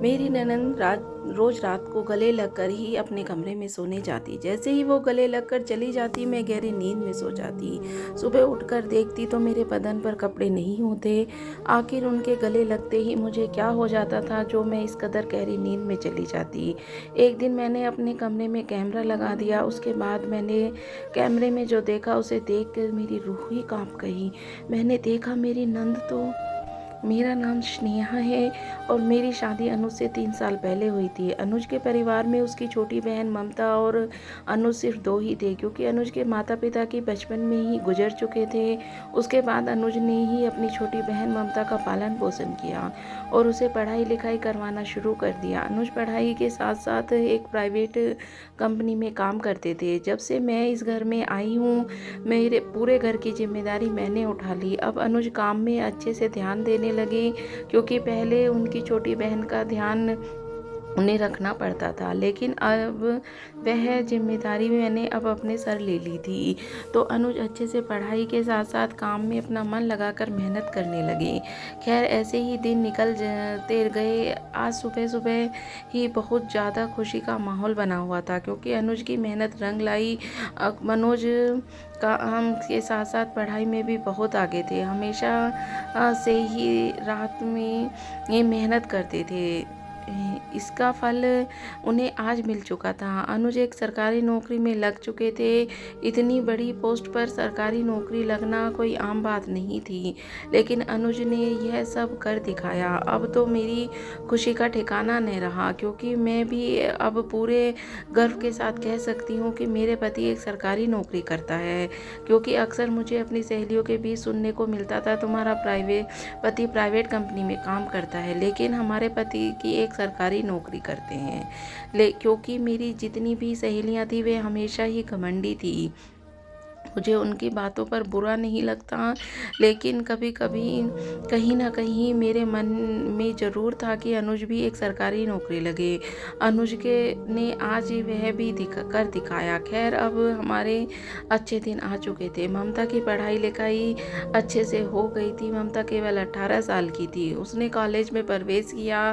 मेरी ननंद रोज रात को गले लगकर ही अपने कमरे में सोने जाती। जैसे ही वो गले लगकर चली जाती, मैं गहरी नींद में सो जाती। सुबह उठकर देखती तो मेरे बदन पर कपड़े नहीं होते। आखिर उनके गले लगते ही मुझे क्या हो जाता था जो मैं इस कदर गहरी नींद में चली जाती। एक दिन मैंने अपने कमरे में कैमरा लगा दिया। उसके बाद मैंने कैमरे में जो देखा उसे देख कर मेरी रूह ही कांप गई। मैंने देखा मेरी नंद तो मेरा नाम स्नेहा है और मेरी शादी अनुज से 3 साल पहले हुई थी। अनुज के परिवार में उसकी छोटी बहन ममता और अनुज सिर्फ 2 ही थे, क्योंकि अनुज के माता-पिता की बचपन में ही गुजर चुके थे। उसके बाद अनुज ने ही अपनी छोटी बहन ममता का पालन-पोषण किया और उसे पढ़ाई-लिखाई करवाना शुरू कर दिया। अनुज पढ़ाई के साथ-साथ एक प्राइवेट कंपनी में काम करते थे। जब से मैं इस घर में आई हूँ, मेरे पूरे घर की जिम्मेदारी मैंने उठा ली। अब अनुज काम में अच्छे से ध्यान देने लगे, क्योंकि पहले उनकी छोटी बहन का ध्यान उन्हें रखना पड़ता था, लेकिन अब वह जिम्मेदारी मैंने अब अपने सर ले ली थी। तो अनुज अच्छे से पढ़ाई के साथ साथ काम में अपना मन लगाकर मेहनत करने लगे। खैर, ऐसे ही दिन निकल जाते गए। आज सुबह सुबह ही बहुत ज़्यादा खुशी का माहौल बना हुआ था, क्योंकि अनुज की मेहनत रंग लाई। मनोज काम के साथ साथ पढ़ाई में भी बहुत आगे थे। हमेशा से ही रात में ये मेहनत करते थे। इसका फल उन्हें आज मिल चुका था। अनुज एक सरकारी नौकरी में लग चुके थे। इतनी बड़ी पोस्ट पर सरकारी नौकरी लगना कोई आम बात नहीं थी, लेकिन अनुज ने यह सब कर दिखाया। अब तो मेरी खुशी का ठिकाना नहीं रहा, क्योंकि मैं भी अब पूरे गर्व के साथ कह सकती हूँ कि मेरे पति एक सरकारी नौकरी करता है। क्योंकि अक्सर मुझे अपनी सहेलियों के बीच सुनने को मिलता था, तुम्हारा पति प्राइवेट कंपनी में काम करता है, लेकिन हमारे पति की एक सरकारी नौकरी करते हैं। क्योंकि मेरी जितनी भी सहेलियां थी वे हमेशा ही घमंडी थी। मुझे उनकी बातों पर बुरा नहीं लगता, लेकिन कभी कभी कहीं ना कहीं मेरे मन में ज़रूर था कि अनुज भी एक सरकारी नौकरी लगे। अनुज के ने आज वह भी कर दिखाया। खैर, अब हमारे अच्छे दिन आ चुके थे। ममता की पढ़ाई लिखाई अच्छे से हो गई थी। ममता केवल 18 साल की थी। उसने कॉलेज में प्रवेश किया।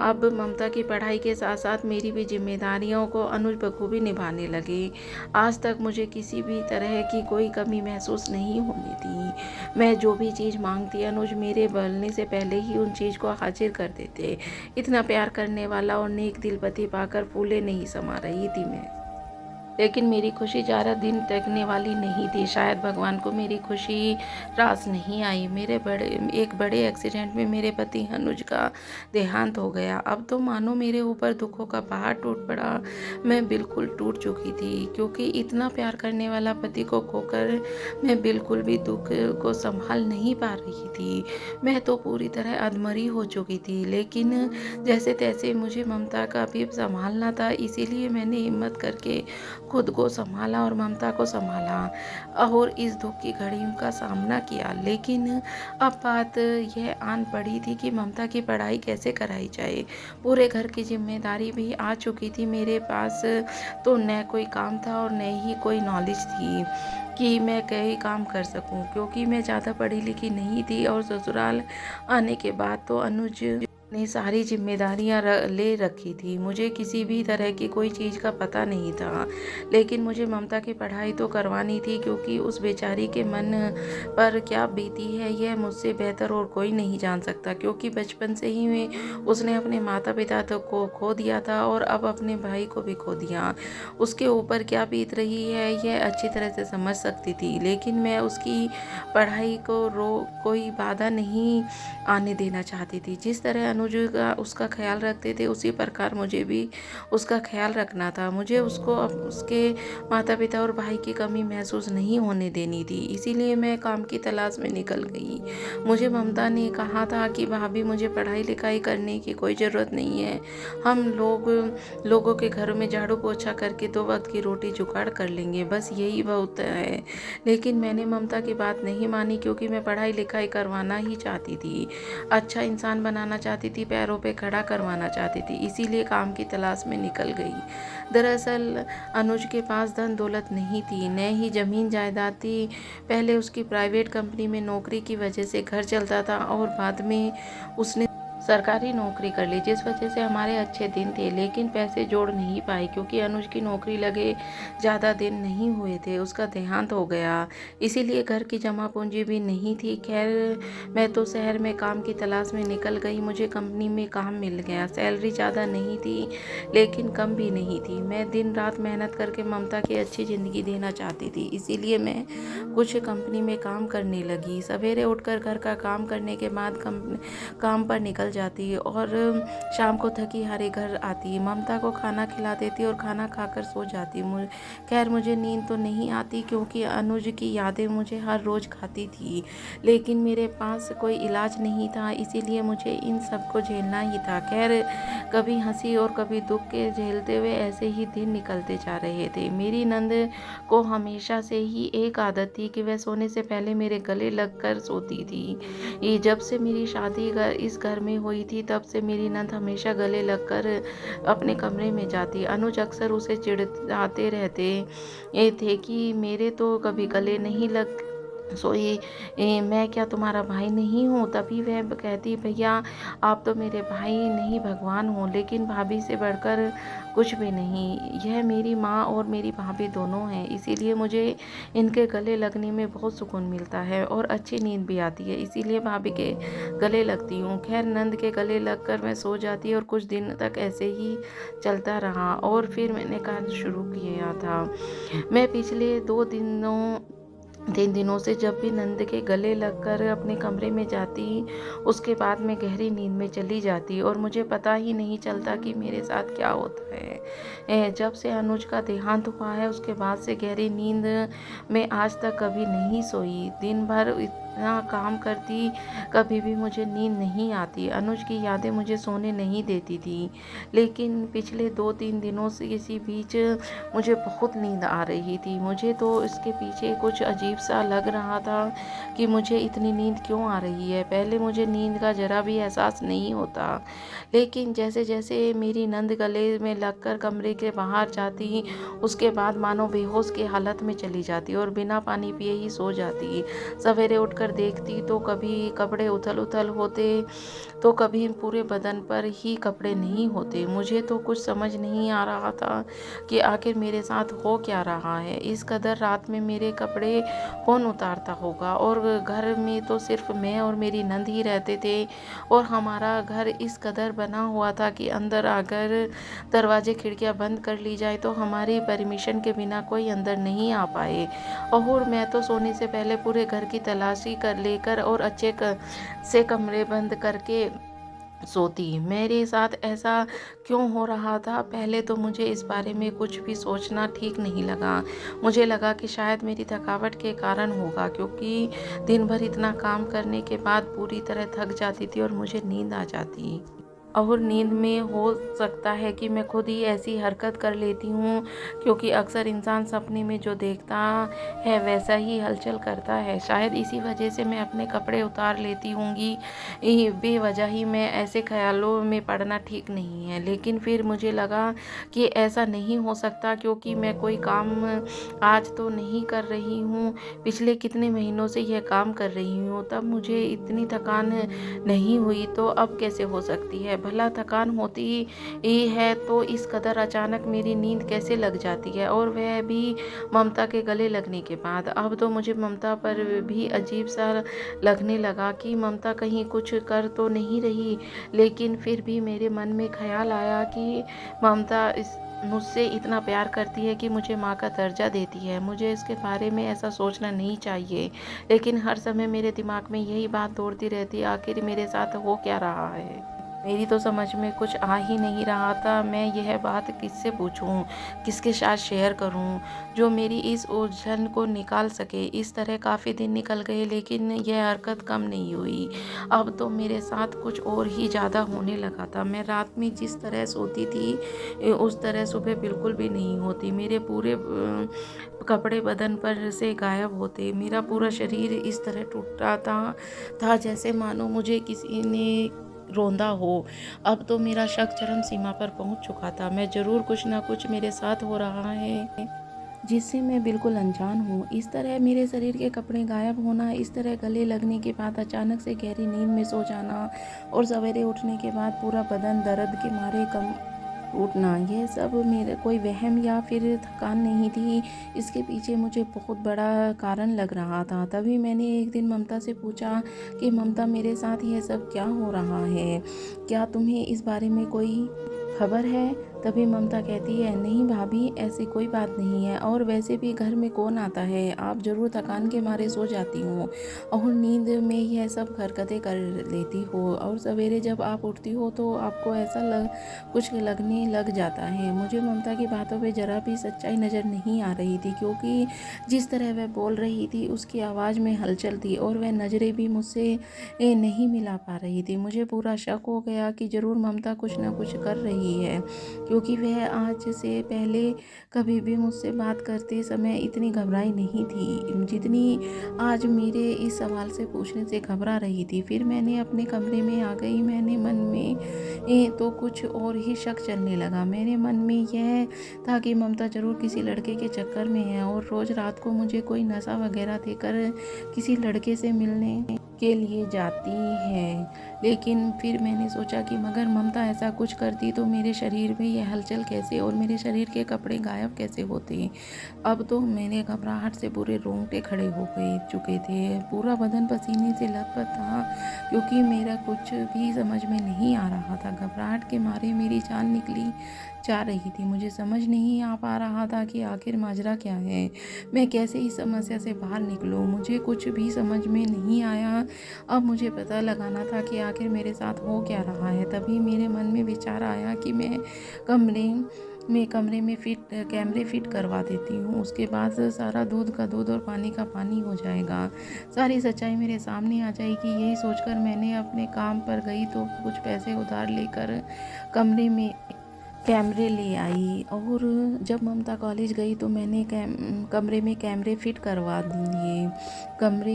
अब ममता की पढ़ाई के साथ साथ मेरी भी जिम्मेदारियों को अनुज बखूबी निभाने लगे। आज तक मुझे किसी भी तरह की कोई कमी महसूस नहीं होने दी। मैं जो भी चीज़ मांगती, अनुज मेरे बोलने से पहले ही उन चीज़ को हाजिर कर देते। इतना प्यार करने वाला और नेक दिल पति पाकर फूले नहीं समा रही थी मैं। लेकिन मेरी खुशी ज़्यादा दिन टिकने वाली नहीं थी। शायद भगवान को मेरी खुशी रास नहीं आई। एक बड़े एक्सीडेंट में मेरे पति अनुज का देहांत हो गया। अब तो मानो मेरे ऊपर दुखों का पहाड़ टूट पड़ा। मैं बिल्कुल टूट चुकी थी, क्योंकि इतना प्यार करने वाला पति को खोकर मैं बिल्कुल भी दुख को संभाल नहीं पा रही थी। मैं तो पूरी तरह अधमरी हो चुकी थी, लेकिन जैसे तैसे मुझे ममता का भी संभालना था। इसीलिए मैंने हिम्मत करके खुद को संभाला और ममता को संभाला और इस दुख की घड़ी का सामना किया। लेकिन अब बात यह आन पड़ी थी कि ममता की पढ़ाई कैसे कराई जाए। पूरे घर की जिम्मेदारी भी आ चुकी थी मेरे पास। तो न कोई काम था और न ही कोई नॉलेज थी कि मैं कई काम कर सकूं, क्योंकि मैं ज़्यादा पढ़ी लिखी नहीं थी। और ससुराल आने के बाद तो अनुज ने सारी जिम्मेदारियां ले रखी थी। मुझे किसी भी तरह की कोई चीज़ का पता नहीं था, लेकिन मुझे ममता की पढ़ाई तो करवानी थी, क्योंकि उस बेचारी के मन पर क्या बीती है यह मुझसे बेहतर और कोई नहीं जान सकता। क्योंकि बचपन से ही उसने अपने माता पिता को खो दिया था और अब अपने भाई को भी खो दिया। उसके ऊपर क्या बीत रही है यह अच्छी तरह से समझ सकती थी, लेकिन मैं उसकी पढ़ाई को कोई बाधा नहीं आने देना चाहती थी। जिस तरह अनुज का उसका ख्याल रखते थे, उसी प्रकार मुझे भी उसका ख्याल रखना था। मुझे उसको उसके माता पिता और भाई की कमी महसूस नहीं होने देनी थी। इसीलिए मैं काम की तलाश में निकल गई। मुझे ममता ने कहा था कि भाभी, मुझे पढ़ाई लिखाई करने की कोई ज़रूरत नहीं है। हम लोगों के घरों में झाड़ू पोछा करके 2 वक्त की रोटी जुगाड़ कर लेंगे, बस यही बहुत है। लेकिन मैंने ममता की बात नहीं मानी, क्योंकि मैं पढ़ाई लिखाई करवाना ही चाहती थी। अच्छा इंसान बनाना चाहती थी, पैरों पे खड़ा करवाना चाहती थी। इसीलिए काम की तलाश में निकल गई। दरअसल अनुज के पास धन दौलत नहीं थी, न ही जमीन जायदाद थी। पहले उसकी प्राइवेट कंपनी में नौकरी की वजह से घर चलता था और बाद में उसने सरकारी नौकरी कर ली, जिस वजह से हमारे अच्छे दिन थे, लेकिन पैसे जोड़ नहीं पाए क्योंकि अनुज की नौकरी लगे ज़्यादा दिन नहीं हुए थे, उसका देहांत हो गया। इसीलिए घर की जमा पूंजी भी नहीं थी। खैर, मैं तो शहर में काम की तलाश में निकल गई। मुझे कंपनी में काम मिल गया। सैलरी ज़्यादा नहीं थी, लेकिन कम भी नहीं थी। मैं दिन रात मेहनत करके ममता की अच्छी ज़िंदगी देना चाहती थी, इसीलिए मैं कुछ कंपनी में काम करने लगी। सवेरे उठकर घर का काम करने के बाद काम पर निकल जाती और शाम को थकी हारी घर आती। ममता को खाना खिला देती और खाना खाकर सो जाती। खैर, मुझे नींद तो नहीं आती क्योंकि अनुज की यादें मुझे हर रोज़ खाती थी, लेकिन मेरे पास कोई इलाज नहीं था, इसीलिए मुझे इन सब को झेलना ही था। खैर, कभी हंसी और कभी दुख के झेलते हुए ऐसे ही दिन निकलते जा रहे थे। मेरी नंद को हमेशा से ही एक आदत थी कि वह सोने से पहले मेरे गले लगकर सोती थी। ये जब से मेरी शादी इस घर में हुई थी, तब से मेरी नंद हमेशा गले लगकर अपने कमरे में जाती। अनुज अक्सर उसे चिढ़ाते रहते थे कि मेरे तो कभी गले नहीं लग सोई, मैं क्या तुम्हारा भाई नहीं हूँ? तभी वह कहती, भैया आप तो मेरे भाई नहीं भगवान हो, लेकिन भाभी से बढ़कर कुछ भी नहीं। यह मेरी माँ और मेरी भाभी दोनों हैं, इसीलिए मुझे इनके गले लगने में बहुत सुकून मिलता है और अच्छी नींद भी आती है, इसीलिए भाभी के गले लगती हूँ। खैर, नंद के गले लगकर मैं सो जाती और कुछ दिन तक ऐसे ही चलता रहा और फिर मैंने कार्य शुरू किया था। मैं पिछले 3 दिनों से जब भी नंद के गले लगकर अपने कमरे में जाती, उसके बाद मैं गहरी नींद में चली जाती और मुझे पता ही नहीं चलता कि मेरे साथ क्या होता है। जब से अनुज का देहांत हुआ है, उसके बाद से गहरी नींद में आज तक कभी नहीं सोई। दिन भर इतना काम करती, कभी भी मुझे नींद नहीं आती। अनुज की यादें मुझे सोने नहीं देती थी, लेकिन पिछले 2-3 दिनों से इसी बीच मुझे बहुत नींद आ रही थी। मुझे तो इसके पीछे कुछ अजीब सा लग रहा था कि मुझे इतनी नींद क्यों आ रही है। पहले मुझे नींद का ज़रा भी एहसास नहीं होता, लेकिन जैसे जैसे मेरी नंद गले में लगकर कमरे के बाहर जाती, उसके बाद मानो बेहोश की हालत में चली जाती और बिना पानी पिए ही सो जाती। सवेरे उठकर देखती तो कभी कपड़े उथल-उथल होते, तो कभी पूरे बदन पर ही कपड़े नहीं होते। मुझे तो कुछ समझ नहीं आ रहा था कि आखिर मेरे साथ हो क्या रहा है। इस कदर रात में मेरे कपड़े कौन उतारता होगा, और घर में तो सिर्फ मैं और मेरी नंद ही रहते थे और हमारा घर इस कदर बना हुआ था कि अंदर अगर दरवाजे खिड़कियां बंद कर ली जाए तो हमारी परमिशन के बिना कोई अंदर नहीं आ पाए। और मैं तो सोने से पहले पूरे घर की तलाशी कर लेकर और अच्छे से कमरे बंद करके सोती। मेरे साथ ऐसा क्यों हो रहा था? पहले तो मुझे इस बारे में कुछ भी सोचना ठीक नहीं लगा। मुझे लगा कि शायद मेरी थकावट के कारण होगा, क्योंकि दिन भर इतना काम करने के बाद पूरी तरह थक जाती थी और मुझे नींद आ जाती। और नींद में हो सकता है कि मैं खुद ही ऐसी हरकत कर लेती हूँ, क्योंकि अक्सर इंसान सपने में जो देखता है वैसा ही हलचल करता है। शायद इसी वजह से मैं अपने कपड़े उतार लेती होंगी। बेवजह ही मैं ऐसे ख्यालों में पड़ना ठीक नहीं है। लेकिन फिर मुझे लगा कि ऐसा नहीं हो सकता, क्योंकि मैं कोई काम आज तो नहीं कर रही हूँ, पिछले कितने महीनों से यह काम कर रही हूँ, तब मुझे इतनी थकान नहीं हुई, तो अब कैसे हो सकती है? भला थकान होती ही है तो इस कदर अचानक मेरी नींद कैसे लग जाती है, और वह भी ममता के गले लगने के बाद। अब तो मुझे ममता पर भी अजीब सा लगने लगा कि ममता कहीं कुछ कर तो नहीं रही, लेकिन फिर भी मेरे मन में ख्याल आया कि ममता मुझसे इतना प्यार करती है कि मुझे माँ का दर्जा देती है। मुझे इसके बारे में ऐसा सोचना नहीं चाहिए, लेकिन हर समय मेरे दिमाग में यही बात दौड़ती रहती, आखिर मेरे साथ हो क्या रहा है। मेरी तो समझ में कुछ आ ही नहीं रहा था। मैं यह बात किससे पूछूं, किसके साथ शेयर करूं, जो मेरी इस उलझन को निकाल सके। इस तरह काफ़ी दिन निकल गए, लेकिन यह हरकत कम नहीं हुई। अब तो मेरे साथ कुछ और ही ज़्यादा होने लगा था। मैं रात में जिस तरह सोती थी, उस तरह सुबह बिल्कुल भी नहीं होती। मेरे पूरे कपड़े बदन पर से गायब होते। मेरा पूरा शरीर इस तरह टूटा था जैसे मानो मुझे किसी ने रोंदा हो। अब तो मेरा शक चरम सीमा पर पहुंच चुका था। मैं जरूर कुछ ना कुछ मेरे साथ हो रहा है। जिससे मैं बिल्कुल अनजान हूँ। इस तरह मेरे शरीर के कपड़े गायब होना, इस तरह गले लगने के बाद अचानक से गहरी नींद में सो जाना और सवेरे उठने के बाद पूरा बदन दर्द के मारे कम टूटना, यह सब मेरा कोई वहम या फिर थकान नहीं थी। इसके पीछे मुझे बहुत बड़ा कारण लग रहा था। तभी मैंने एक दिन ममता से पूछा कि ममता, मेरे साथ यह सब क्या हो रहा है? क्या तुम्हें इस बारे में कोई खबर है? तभी ममता कहती है, नहीं भाभी, ऐसी कोई बात नहीं है, और वैसे भी घर में कौन आता है, आप ज़रूर थकान के मारे सो जाती हो और नींद में यह सब हरकतें कर लेती हो, और सवेरे जब आप उठती हो तो आपको ऐसा कुछ लगने लग जाता है। मुझे ममता की बातों पे ज़रा भी सच्चाई नज़र नहीं आ रही थी, क्योंकि जिस तरह वह बोल रही थी उसकी आवाज़ में हलचल थी और वह नज़रें भी मुझसे नहीं मिला पा रही थी। मुझे पूरा शक हो गया कि ज़रूर ममता कुछ ना कुछ कर रही है, क्योंकि वह आज से पहले कभी भी मुझसे बात करते समय इतनी घबराई नहीं थी जितनी आज मेरे इस सवाल से पूछने से घबरा रही थी। फिर मैंने अपने कमरे में आ गई। मैंने मन में तो कुछ और ही शक चलने लगा। मेरे मन में यह था कि ममता ज़रूर किसी लड़के के चक्कर में है और रोज़ रात को मुझे कोई नशा वगैरह देकर किसी लड़के से मिलने के लिए जाती है। लेकिन फिर मैंने सोचा कि मगर ममता ऐसा कुछ करती तो मेरे शरीर में यह हलचल कैसे और मेरे शरीर के कपड़े गायब कैसे होते। अब तो मेरे घबराहट से पूरे रोंगटे खड़े हो गए चुके थे, पूरा बदन पसीने से लथपथ था, क्योंकि मेरा कुछ भी समझ में नहीं आ रहा था। घबराहट के मारे मेरी जान निकली जा रही थी। मुझे समझ नहीं आ पा रहा था कि आखिर माजरा क्या है, मैं कैसे इस समस्या से बाहर निकलूं। मुझे कुछ भी समझ में नहीं आया। अब मुझे पता लगाना था कि आखिर मेरे साथ हो क्या रहा है। तभी मेरे मन में विचार आया कि मैं कमरे में कैमरे फिट करवा देती हूँ। उसके बाद सारा दूध का दूध और पानी का पानी हो जाएगा, सारी सच्चाई मेरे सामने आ जाएगी। यही सोचकर मैंने अपने काम पर गई तो कुछ पैसे उधार लेकर कमरे में कैमरे ले आई, और जब ममता कॉलेज गई तो मैंने कमरे में कैमरे फिट करवा दिए। कमरे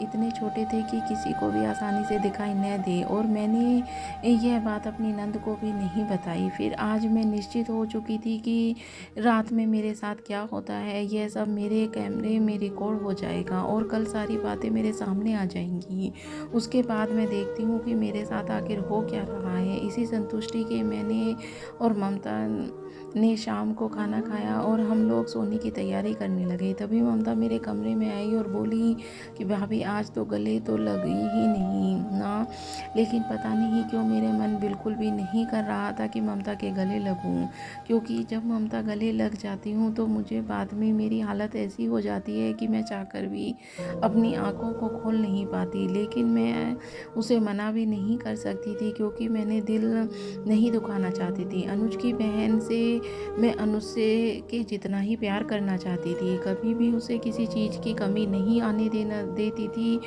इतने छोटे थे कि किसी को भी आसानी से दिखाई न दे, और मैंने यह बात अपनी नंद को भी नहीं बताई। फिर आज मैं निश्चित हो चुकी थी कि रात में मेरे साथ क्या होता है यह सब मेरे कैमरे में रिकॉर्ड हो जाएगा और कल सारी बातें मेरे सामने आ जाएंगी। उसके बाद मैं देखती हूँ कि मेरे साथ आखिर हो क्या रहा है। इसी संतुष्टि के मैंने और ममता ने शाम को खाना खाया और हम लोग सोने की तैयारी करने लगे। तभी ममता मेरे कमरे में आई और बोली कि भाभी, आज तो गले तो लगी ही नहीं ना। लेकिन पता नहीं क्यों मेरे मन बिल्कुल भी नहीं कर रहा था कि ममता के गले लगूं, क्योंकि जब ममता गले लग जाती हूँ तो मुझे बाद में मेरी हालत ऐसी हो जाती है कि मैं चाहकर भी अपनी आंखों को खोल नहीं पाती। लेकिन मैं उसे मना भी नहीं कर सकती थी, क्योंकि मैंने दिल नहीं दुखाना चाहती थी। अनुज की बहन से मैं अनुज से के जितना ही प्यार करना चाहती थी, कभी भी उसे किसी चीज़ की कमी नहीं आने देना देती थी,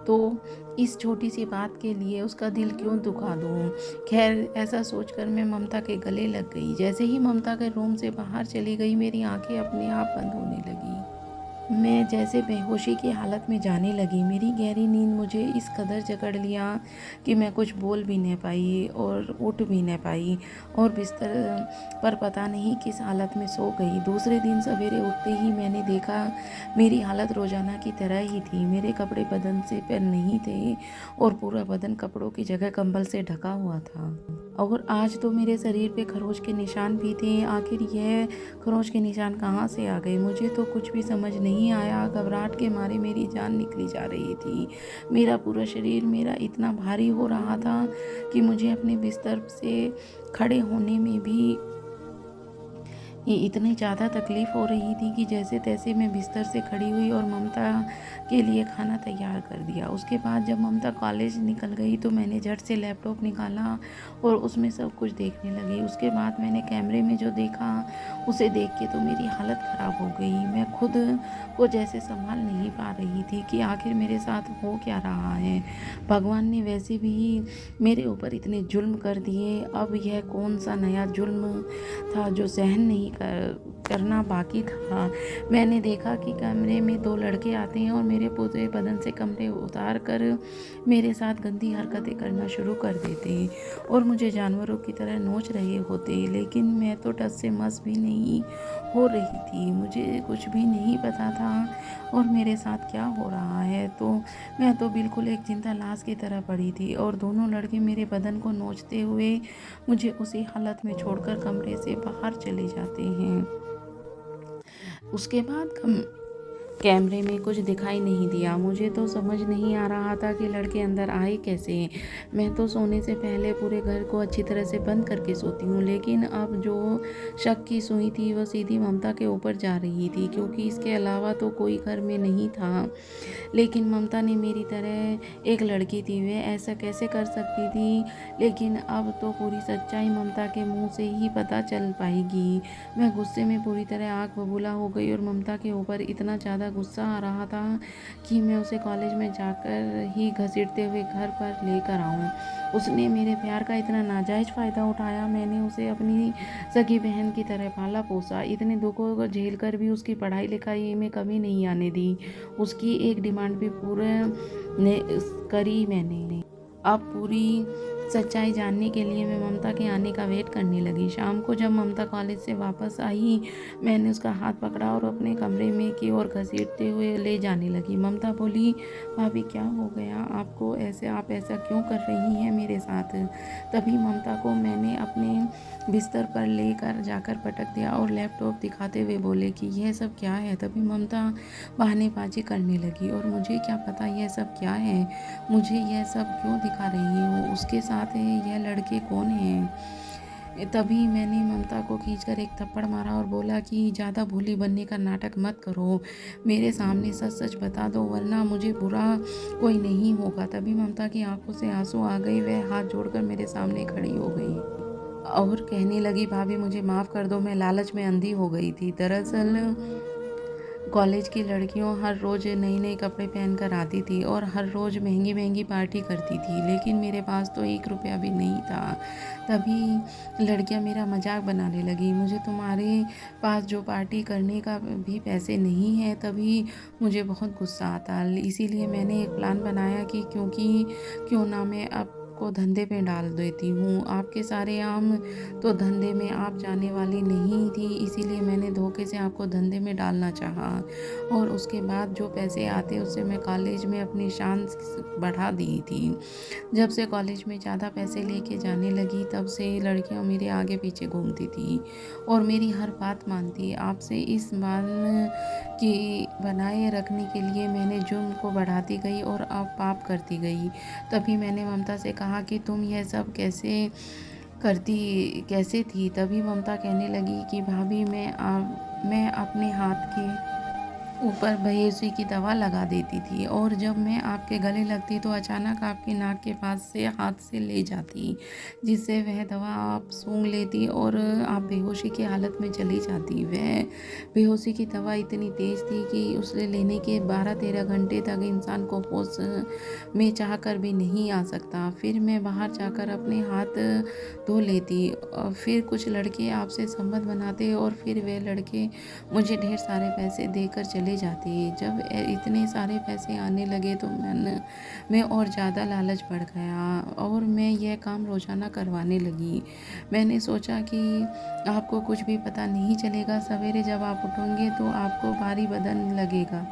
तो इस छोटी सी बात के लिए उसका दिल क्यों दुखा दूँ। खैर, ऐसा सोचकर मैं ममता के गले लग गई। जैसे ही ममता के रूम से बाहर चली गई, मेरी आंखें अपने आप बंद होने लगी। मैं जैसे बेहोशी की हालत में जाने लगी। मेरी गहरी नींद मुझे इस कदर जकड़ लिया कि मैं कुछ बोल भी नहीं पाई और उठ भी नहीं पाई, और बिस्तर पर पता नहीं किस हालत में सो गई। दूसरे दिन सवेरे उठते ही मैंने देखा मेरी हालत रोजाना की तरह ही थी। मेरे कपड़े बदन से पर नहीं थे और पूरा बदन कपड़ों की जगह कंबल से ढका हुआ था, और आज तो मेरे शरीर पे खरोच के निशान भी थे। आखिर यह खरोच के निशान कहाँ से आ गए, मुझे तो कुछ भी समझ नहीं आया। घबराहट के मारे मेरी जान निकली जा रही थी। मेरा पूरा शरीर मेरा इतना भारी हो रहा था कि मुझे अपने बिस्तर से खड़े होने में भी ये इतनी ज़्यादा तकलीफ़ हो रही थी कि जैसे तैसे मैं बिस्तर से खड़ी हुई और ममता के लिए खाना तैयार कर दिया। उसके बाद जब ममता कॉलेज निकल गई तो मैंने झट से लैपटॉप निकाला और उसमें सब कुछ देखने लगी। उसके बाद मैंने कैमरे में जो देखा उसे देख के तो मेरी हालत ख़राब हो गई। मैं खुद को जैसे संभाल नहीं पा रही थी कि आखिर मेरे साथ हो क्या रहा है। भगवान ने वैसे भी मेरे ऊपर इतने जुल्म कर दिए, अब यह कौन सा नया जुल्म था जो सहन नहीं करना बाकी था। मैंने देखा कि कमरे में 2 लड़के आते हैं और मेरे पूरे बदन से कपड़े उतार कर मेरे साथ गंदी हरकतें करना शुरू कर देते और मुझे जानवरों की तरह नोच रहे होते। लेकिन मैं तो टस से मस भी नहीं हो रही थी। मुझे कुछ भी नहीं पता था और मेरे साथ क्या हो रहा है। तो मैं तो बिल्कुल एक जिंदा लाश की तरह पड़ी थी और दोनों लड़के मेरे बदन को नोचते हुए मुझे उसी हालत में छोड़कर कमरे से बाहर चले जाते हैं। उसके बाद कैमरे में कुछ दिखाई नहीं दिया। मुझे तो समझ नहीं आ रहा था कि लड़के अंदर आए कैसे। मैं तो सोने से पहले पूरे घर को अच्छी तरह से बंद करके सोती हूँ, लेकिन अब जो शक की सुई थी वो सीधी ममता के ऊपर जा रही थी, क्योंकि इसके अलावा तो कोई घर में नहीं था। लेकिन ममता ने मेरी तरह एक लड़की थी, वे ऐसा कैसे कर सकती थी। लेकिन अब तो पूरी सच्चाई ममता के मुंह से ही पता चल पाएगी। मैं गुस्से में पूरी तरह आग बबूला हो गई और ममता के ऊपर इतना ज़्यादा गुस्सा आ रहा था कि मैं उसे कॉलेज में जाकर ही घसीटते हुए घर पर लेकर आऊं। उसने मेरे प्यार का इतना नाजायज़ फ़ायदा उठाया। मैंने उसे अपनी सगी बहन की तरह पाला पोसा। इतने दुखों को झेल कर भी उसकी पढ़ाई लिखाई में कमी नहीं आने दी। उसकी एक डिमांड भी पूरे ने करी मैंने। अब पूरी सच्चाई जानने के लिए मैं ममता के आने का वेट करने लगी। शाम को जब ममता कॉलेज से वापस आई, मैंने उसका हाथ पकड़ा और अपने कमरे में की ओर घसीटते हुए ले जाने लगी। ममता बोली, भाभी क्या हो गया आपको, आप ऐसा क्यों कर रही हैं मेरे साथ। तभी ममता को मैंने अपने बिस्तर पर लेकर जाकर पटक दिया और लैपटॉप दिखाते हुए बोले कि यह सब क्या है। तभी ममता बहानेबाजी करने लगी और मुझे क्या पता यह सब क्या है, मुझे यह सब क्यों दिखा रही हो, उसके साथ यह लड़के कौन हैं। तभी मैंने ममता को खींचकर एक थप्पड़ मारा और बोला कि ज़्यादा भोली बनने का नाटक मत करो, मेरे सामने सच सच बता दो, वरना मुझे बुरा कोई नहीं होगा। तभी ममता की आंखों से आंसू आ गई। वह हाथ जोड़कर मेरे सामने खड़ी हो गई और कहने लगी, भाभी मुझे माफ़ कर दो, मैं लालच में अंधी हो गई थी। दरअसल कॉलेज की लड़कियों हर रोज़ नए नए कपड़े पहनकर आती थी और हर रोज़ महंगी महंगी पार्टी करती थी, लेकिन मेरे पास तो 1 रुपया भी नहीं था। तभी लड़कियां मेरा मजाक बनाने लगी, मुझे तुम्हारे पास जो पार्टी करने का भी पैसे नहीं है। तभी मुझे बहुत गुस्सा आता, इसीलिए मैंने एक प्लान बनाया कि क्यों ना मैं आपको धंधे में डाल देती हूँ। आपके सारे आम तो धंधे में आप जाने वाली नहीं थी, इसीलिए मैंने धोखे से आपको धंधे में डालना चाहा और उसके बाद जो पैसे आते उससे मैं कॉलेज में अपनी शान बढ़ा दी थी। जब से कॉलेज में ज़्यादा पैसे लेके जाने लगी, तब से लड़कियां मेरे आगे पीछे घूमती थी और मेरी हर बात मानती। आपसे इस मान की बनाए रखने के लिए मैंने जुर्म को बढ़ाती गई और अब पाप करती गई। तभी मैंने ममता से कहा कि तुम यह सब कैसे थी। तभी ममता कहने लगी कि भाभी मैं अपने हाथ के ऊपर बेहोशी की दवा लगा देती थी और जब मैं आपके गले लगती तो अचानक आपके नाक के पास से हाथ से ले जाती, जिससे वह दवा आप सूंघ लेती और आप बेहोशी की हालत में चली जाती। वह बेहोशी की दवा इतनी तेज़ थी कि उसे लेने के 12-13 घंटे तक इंसान को होश में चाह कर भी नहीं आ सकता। फिर मैं बाहर जाकर अपने हाथ धो लेती और फिर कुछ लड़के आपसे संबंध बनाते और फिर वे लड़के मुझे ढेर सारे पैसे देकर चले जाते। जब इतने सारे पैसे आने लगे तो मैं और ज़्यादा लालच बढ़ गया और मैं यह काम रोज़ाना करवाने लगी। मैंने सोचा कि आपको कुछ भी पता नहीं चलेगा, सवेरे जब आप उठोगे तो आपको भारी बदन लगेगा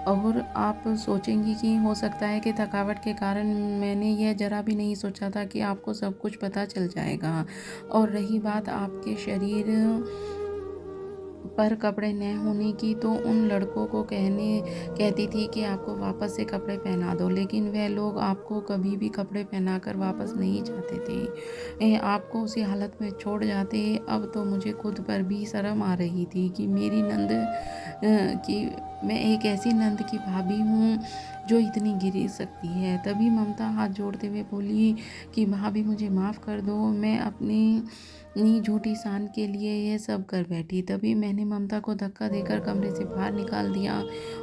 और आप सोचेंगी कि हो सकता है कि थकावट के कारण। मैंने यह ज़रा भी नहीं सोचा था कि आपको सब कुछ पता चल जाएगा। और रही बात आपके शरीर पर कपड़े न होने की, तो उन लड़कों को कहती थी कि आपको वापस से कपड़े पहना दो, लेकिन वह लोग आपको कभी भी कपड़े पहनाकर वापस नहीं जाते थे, आपको उसी हालत में छोड़ जाते। अब तो मुझे खुद पर भी शर्म आ रही थी कि मेरी नंद कि मैं एक ऐसी नंद की भाभी हूँ जो इतनी गिर सकती है। तभी ममता हाथ जोड़ते हुए बोली कि भाभी मुझे माफ़ कर दो, मैं अपने अपनी झूठी शान के लिए ये सब कर बैठी। तभी मैंने ममता को धक्का देकर कमरे से बाहर निकाल दिया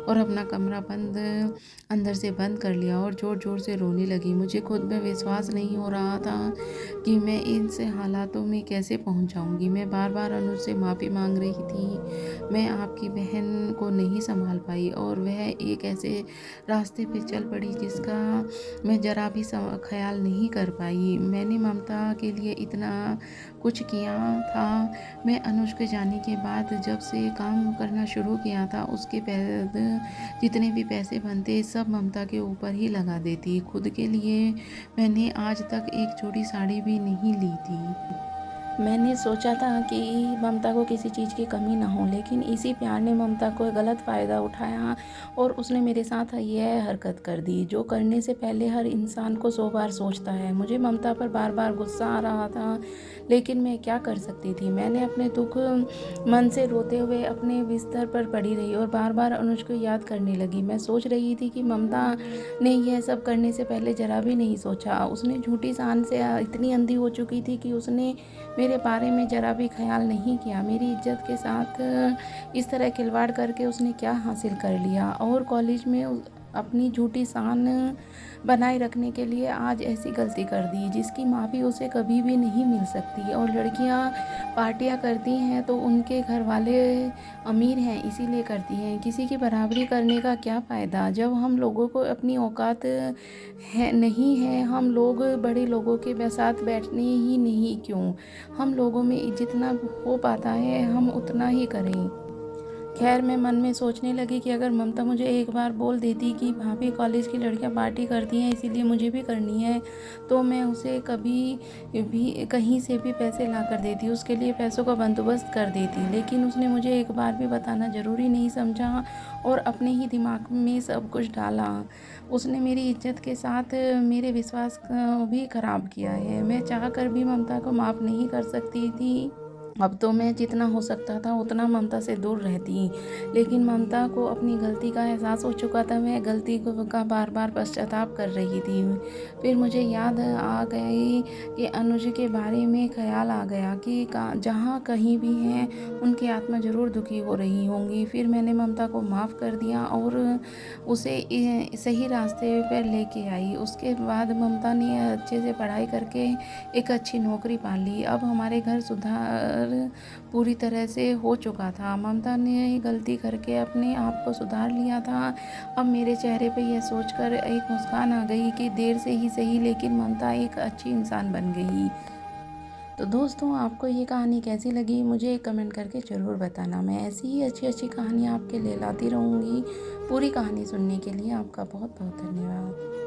और अपना कमरा अंदर से बंद कर लिया और ज़ोर-ज़ोर से रोने लगी। मुझे खुद में विश्वास नहीं हो रहा था कि मैं इस हालातों में कैसे पहुँच जाऊँगी। मैं बार-बार अनुज से माफ़ी माँग रही थी। मैं आपकी बहन को नहीं सँभाल पाई और वह एक ऐसे रास्ते पे चल पड़ी जिसका मैं ज़रा भी ख़याल नहीं कर पाई। मैंने ममता के लिए इतना कुछ किया था। मैं अनुज के जाने के बाद जब से काम करना शुरू किया था, उसके बाद जितने भी पैसे बनते सब ममता के ऊपर ही लगा देती। खुद के लिए मैंने आज तक एक जोड़ी साड़ी भी नहीं ली थी। मैंने सोचा था कि ममता को किसी चीज़ की कमी ना हो, लेकिन इसी प्यार ने ममता को गलत फ़ायदा उठाया और उसने मेरे साथ यह हरकत कर दी, जो करने से पहले हर इंसान को 100 बार सोचता है। मुझे ममता पर बार-बार गुस्सा आ रहा था, लेकिन मैं क्या कर सकती थी। मैंने अपने दुःख मन से रोते हुए अपने बिस्तर पर पड़ी रही और बार-बार अनुज को याद करने लगी। मैं सोच रही थी कि ममता ने यह सब करने से पहले ज़रा भी नहीं सोचा। उसने झूठी शान से इतनी अंधी हो चुकी थी कि उसने मेरे बारे में ज़रा भी ख़याल नहीं किया। मेरी इज़्ज़त के साथ इस तरह खिलवाड़ करके उसने क्या हासिल कर लिया और कॉलेज में अपनी झूठी शान बनाए रखने के लिए आज ऐसी गलती कर दी जिसकी माफ़ी उसे कभी भी नहीं मिल सकती। और लड़कियां पार्टियां करती हैं तो उनके घर वाले अमीर हैं इसीलिए करती हैं। किसी की बराबरी करने का क्या फ़ायदा जब हम लोगों को अपनी औकात है नहीं है। हम लोग बड़े लोगों के साथ बैठने ही नहीं क्यों, हम लोगों में जितना हो पाता है हम उतना ही करें। खैर मैं मन में सोचने लगी कि अगर ममता मुझे एक बार बोल देती कि भाभी कॉलेज की लड़कियां पार्टी करती हैं इसीलिए मुझे भी करनी है, तो मैं उसे कभी भी कहीं से भी पैसे ला कर देती, उसके लिए पैसों का बंदोबस्त कर देती। लेकिन उसने मुझे एक बार भी बताना ज़रूरी नहीं समझा और अपने ही दिमाग में सब कुछ डाला। उसने मेरी इज्जत के साथ मेरे विश्वास को भी ख़राब किया है। मैं चाह कर भी ममता को माफ़ नहीं कर सकती थी। अब तो मैं जितना हो सकता था उतना ममता से दूर रहती, लेकिन ममता को अपनी गलती का एहसास हो चुका था। मैं गलती का बार बार पश्चाताप कर रही थी। फिर मुझे याद आ गई कि अनुज के बारे में ख्याल आ गया कि जहाँ कहीं भी हैं उनकी आत्मा ज़रूर दुखी हो रही होंगी। फिर मैंने ममता को माफ़ कर दिया और उसे सही रास्ते पर लेके आई। उसके बाद ममता ने अच्छे से पढ़ाई करके एक अच्छी नौकरी पा ली। अब हमारे घर सुधार पूरी तरह से हो चुका था। ममता ने गलती करके अपने आप को सुधार लिया था। अब मेरे चेहरे पे यह सोचकर एक मुस्कान आ गई कि देर से ही सही लेकिन ममता एक अच्छी इंसान बन गई। तो दोस्तों आपको ये कहानी कैसी लगी मुझे कमेंट करके ज़रूर बताना। मैं ऐसी ही अच्छी अच्छी कहानियाँ आपके लिए लाती रहूँगी। पूरी कहानी सुनने के लिए आपका बहुत बहुत धन्यवाद।